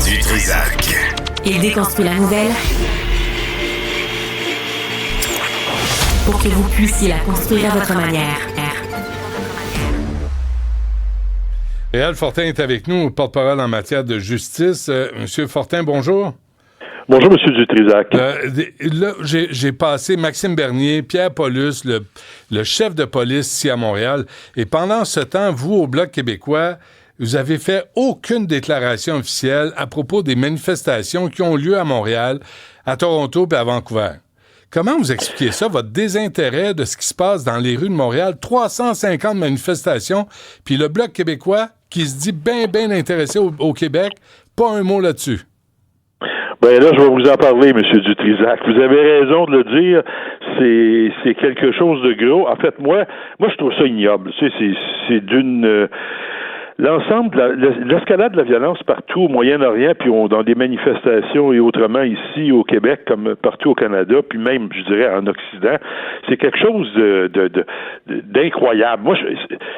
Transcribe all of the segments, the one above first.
Du Trizac. Il déconstruit la nouvelle pour que vous puissiez la construire à votre manière. Réal Fortin est avec nous, porte-parole en matière de justice. Monsieur Fortin, bonjour. Bonjour, M. Dutrisac. Là, j'ai passé Maxime Bernier, Pierre Paulus, le chef de police ici à Montréal. Et pendant ce temps, vous, au Bloc québécois, vous avez fait aucune déclaration officielle à propos des manifestations qui ont lieu à Montréal, à Toronto et à Vancouver. Comment vous expliquez ça, votre désintérêt de ce qui se passe dans les rues de Montréal? 350 manifestations, puis le Bloc québécois qui se dit bien intéressé au Québec, pas un mot là-dessus. Ben là, je vais vous en parler, M. Dutrisac. Vous avez raison de le dire. C'est quelque chose de gros. En fait, moi, je trouve ça ignoble. C'est d'une... L'ensemble de l'escalade de la violence partout au Moyen-Orient, puis dans des manifestations et autrement ici au Québec, comme partout au Canada, puis même, je dirais, en Occident, c'est quelque chose d'incroyable. Moi,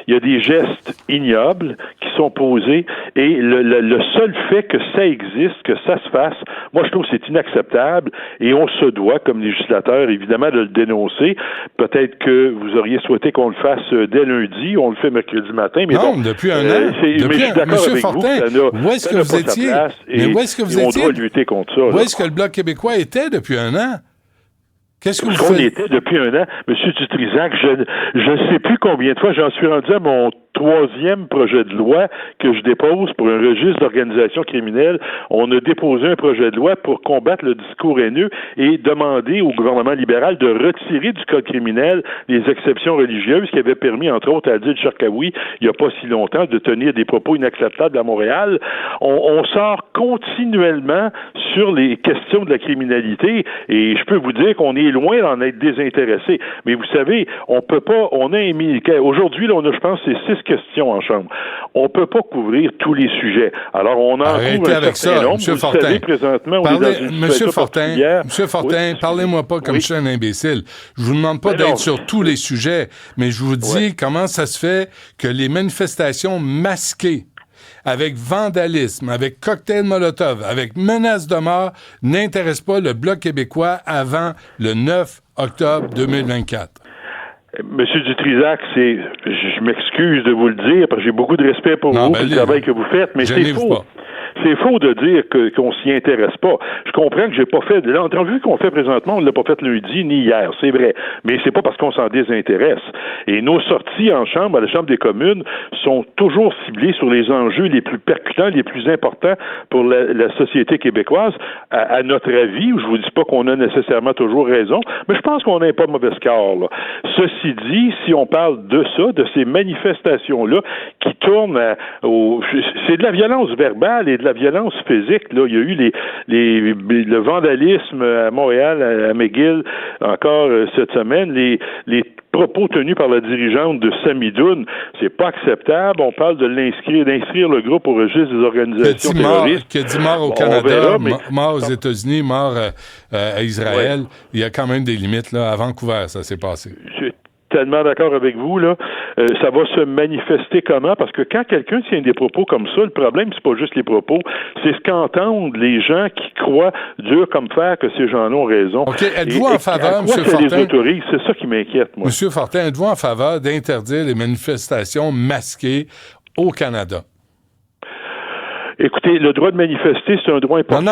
il y a des gestes ignobles qui sont posés, et le seul fait que ça existe, que ça se fasse, moi, je trouve que c'est inacceptable, et on se doit, comme législateur, évidemment, de le dénoncer. Peut-être que vous auriez souhaité qu'on le fasse dès lundi, on le fait mercredi matin, mais non, bon, depuis un an. Monsieur Fortin, où est-ce que vous étiez? Mais où est-ce que vous étiez? On doit lutter contre ça. Où est-ce que le Bloc québécois était depuis un an? Qu'est-ce que vous faites? On était depuis un an. Monsieur Dutrisac, je ne sais plus combien de fois j'en suis rendu à mon 3e projet de loi que je dépose pour un registre d'organisation criminelle. On a déposé un projet de loi pour combattre le discours haineux et demander au gouvernement libéral de retirer du code criminel les exceptions religieuses qui avaient permis, entre autres, à Adil Sharkawi, il n'y a pas si longtemps, de tenir des propos inacceptables à Montréal. On sort continuellement sur les questions de la criminalité et je peux vous dire qu'on est loin d'en être désintéressé. Mais vous savez, on peut pas, on a émis, aujourd'hui, là, on a, je pense, c'est 6 questions en chambre. On peut pas couvrir tous les sujets. Alors, on en couvre un certain nombre. Monsieur vous Fortin. savez, présentement, on est dans une Monsieur situation particulière. Monsieur Fortin, parlez-moi pas comme je suis un imbécile. Je vous demande pas d'être sur tous les sujets, mais je vous dis comment ça se fait que les manifestations masquées avec vandalisme, avec cocktail Molotov, avec menace de mort, n'intéresse pas le Bloc québécois avant le 9 octobre 2024. Monsieur Dutrisac, je m'excuse de vous le dire, parce que j'ai beaucoup de respect pour vous, le travail que vous faites, mais c'est faux. Pas. C'est faux de dire qu'on s'y intéresse pas. Je comprends que j'ai pas fait... L'entrevue qu'on fait présentement, on l'a pas faite lundi ni hier, c'est vrai. Mais c'est pas parce qu'on s'en désintéresse. Et nos sorties en chambre, à la Chambre des communes, sont toujours ciblées sur les enjeux les plus percutants, les plus importants pour la société québécoise. À notre avis, je vous dis pas qu'on a nécessairement toujours raison, mais je pense qu'on n'a pas mauvais score, là. Ceci dit, si on parle de ça, de ces manifestations-là, qui tournent c'est de la violence verbale et de la violence physique. Là, il y a eu le vandalisme à Montréal, à McGill, encore cette semaine, les propos tenus par la dirigeante de Samidoun, c'est pas acceptable. On parle d'inscrire le groupe au registre des organisations terroristes. Qui a dit mort au Canada, mort aux États-Unis, mort à Israël. Ouais. Il y a quand même des limites. Là. À Vancouver, ça s'est passé. Tellement d'accord avec vous, là. Ça va se manifester comment? Parce que quand quelqu'un tient des propos comme ça, le problème, c'est pas juste les propos, c'est ce qu'entendent les gens qui croient dur comme fer que ces gens-là ont raison. OK. Êtes-vous en faveur, M. Fortin? Les autorise? C'est ça qui m'inquiète, moi. M. Fortin, êtes-vous en faveur d'interdire les manifestations masquées au Canada? Écoutez, le droit de manifester, c'est un droit important.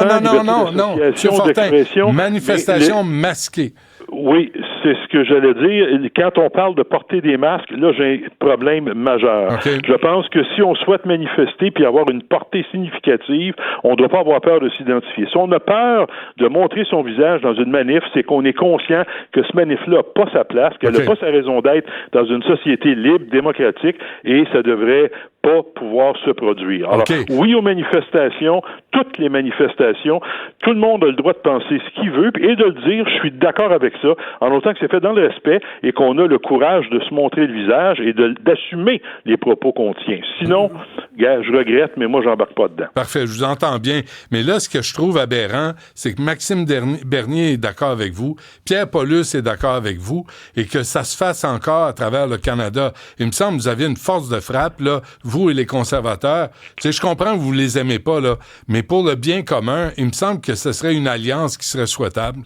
Non. M. Fortin, manifestation masquée. Oui, c'est ce que j'allais dire. Quand on parle de porter des masques, là, j'ai un problème majeur. Okay. Je pense que si on souhaite manifester puis avoir une portée significative, on ne doit pas avoir peur de s'identifier. Si on a peur de montrer son visage dans une manif, c'est qu'on est conscient que ce manif-là n'a pas sa place, qu'elle n'a pas sa raison d'être dans une société libre, démocratique, et ça devrait pas pouvoir se produire. Alors, oui aux manifestations, toutes les manifestations, tout le monde a le droit de penser ce qu'il veut et de le dire, je suis d'accord avec ça, en autant que c'est fait dans le respect et qu'on a le courage de se montrer le visage et d'assumer les propos qu'on tient. Sinon, je regrette, mais moi, j'embarque pas dedans. Parfait, je vous entends bien. Mais là, ce que je trouve aberrant, c'est que Maxime Bernier est d'accord avec vous, Pierre Paulus est d'accord avec vous, et que ça se fasse encore à travers le Canada. Il me semble que vous avez une force de frappe, là, vous et les conservateurs. Tu sais, je comprends que vous les aimez pas, là, mais mais pour le bien commun, il me semble que ce serait une alliance qui serait souhaitable.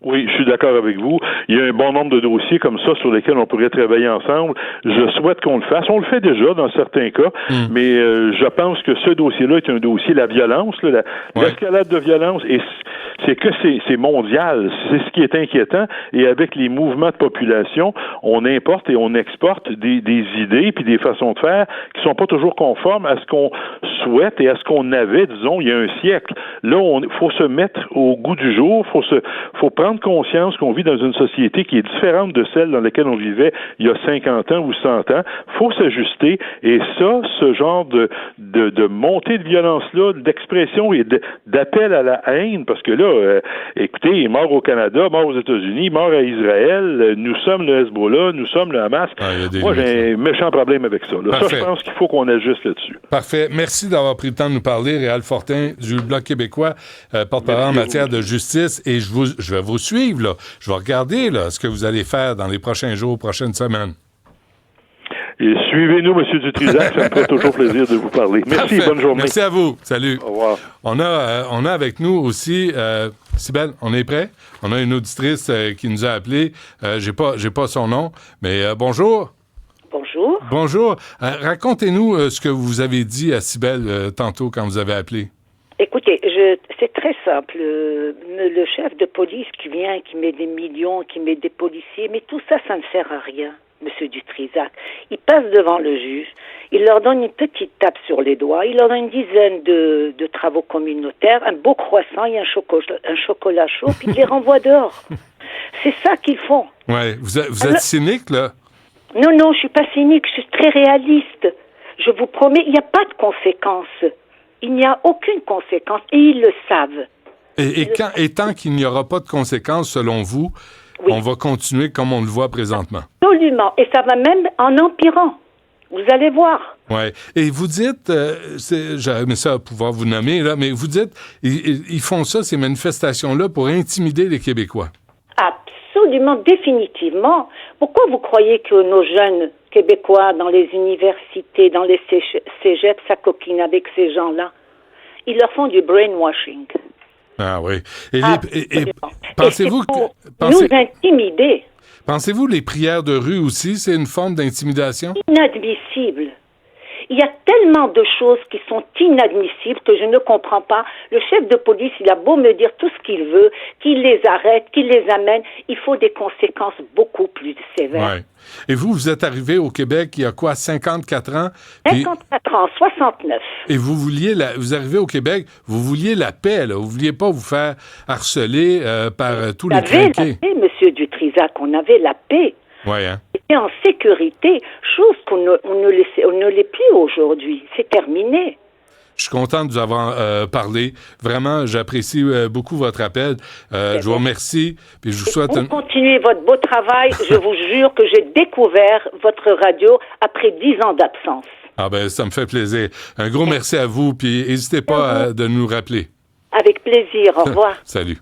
Oui, je suis d'accord avec vous. Il y a un bon nombre de dossiers comme ça sur lesquels on pourrait travailler ensemble. Je souhaite qu'on le fasse. On le fait déjà dans certains cas, mais je pense que ce dossier-là est un dossier, la violence, là, l'escalade de violence, et c'est que c'est mondial. C'est ce qui est inquiétant. Et avec les mouvements de population, on importe et on exporte des idées puis des façons de faire qui sont pas toujours conformes à ce qu'on souhaite et à ce qu'on avait, disons, il y a un siècle. Là, il faut se mettre au goût du jour. Faut prendre conscience qu'on vit dans une société qui est différente de celle dans laquelle on vivait il y a 50 ans ou 100 ans. Faut s'ajuster. Et ça, ce genre de montée de violence-là, d'expression et d'appel à la haine, parce que là, écoutez, mort au Canada, mort aux États-Unis, mort à Israël, nous sommes le Hezbollah, nous sommes le Hamas. Moi, j'ai un méchant problème avec ça. Là. Ça, je pense qu'il faut qu'on ajuste là-dessus. Parfait. Merci d'avoir pris le temps de nous parler, Réal Fortin, du Bloc québécois, porte-parole en matière de justice. Et je vais vous suivre, là. Je vais regarder là, ce que vous allez faire dans les prochains jours, prochaines semaines. Et suivez-nous, M. Dutrisac, ça me fait toujours plaisir de vous parler. Merci, bonne journée. Merci à vous. Salut. Au revoir. On a avec nous aussi, Cybèle, on est prêt? On a une auditrice qui nous a appelé. J'ai pas son nom, mais bonjour. Bonjour. Bonjour. Racontez-nous ce que vous avez dit à Cybèle tantôt quand vous avez appelé. Écoutez, c'est très simple. Le chef de police qui vient, qui met des millions, qui met des policiers, mais tout ça, ça ne sert à rien, M. Dutrisac. Il passe devant le juge, il leur donne une petite tape sur les doigts, il leur donne une dizaine de travaux communautaires, un beau croissant et un chocolat chaud, puis il les renvoie dehors. C'est ça qu'ils font. Oui, vous êtes cynique, là? Non, je suis pas cynique, je suis très réaliste. Je vous promets, il n'y a pas de conséquences. Il n'y a aucune conséquence, et ils le savent. Et tant qu'il n'y aura pas de conséquences, selon vous, on va continuer comme on le voit présentement. Absolument, et ça va même en empirant. Vous allez voir. Oui, et vous dites, j'aurais aimé ça pouvoir vous nommer, là, mais vous dites, ils font ça, ces manifestations-là, pour intimider les Québécois. Absolument, définitivement. Pourquoi vous croyez que nos jeunes Québécois, dans les universités, dans les cégeps, s'acoquinent avec ces gens-là? Ils leur font du brainwashing. Ah oui. Et pensez-vous que... nous intimider. Pensez-vous les prières de rue aussi, c'est une forme d'intimidation? Inadmissible. Il y a tellement de choses qui sont inadmissibles que je ne comprends pas. Le chef de police, il a beau me dire tout ce qu'il veut, qu'il les arrête, qu'il les amène, il faut des conséquences beaucoup plus sévères. Ouais. Et vous êtes arrivé au Québec il y a quoi, 54 ans? 54 ans, 69. Et vous arrivez au Québec, vous vouliez la paix, là. Vous vouliez pas vous faire harceler par tous les trinqués. On avait la paix, M. Dutrisac, on avait la paix. Oui, hein? Et en sécurité, chose qu'on ne l'est plus aujourd'hui. C'est terminé. Je suis content de vous avoir parlé. Vraiment, j'apprécie beaucoup votre appel. Je vous remercie. Puis je vous souhaite... Vous continuez votre beau travail. Je vous jure que j'ai découvert votre radio après 10 ans d'absence. Ah ben, ça me fait plaisir. Un gros merci à vous. Puis n'hésitez pas de nous rappeler. Avec plaisir. Au revoir. Salut.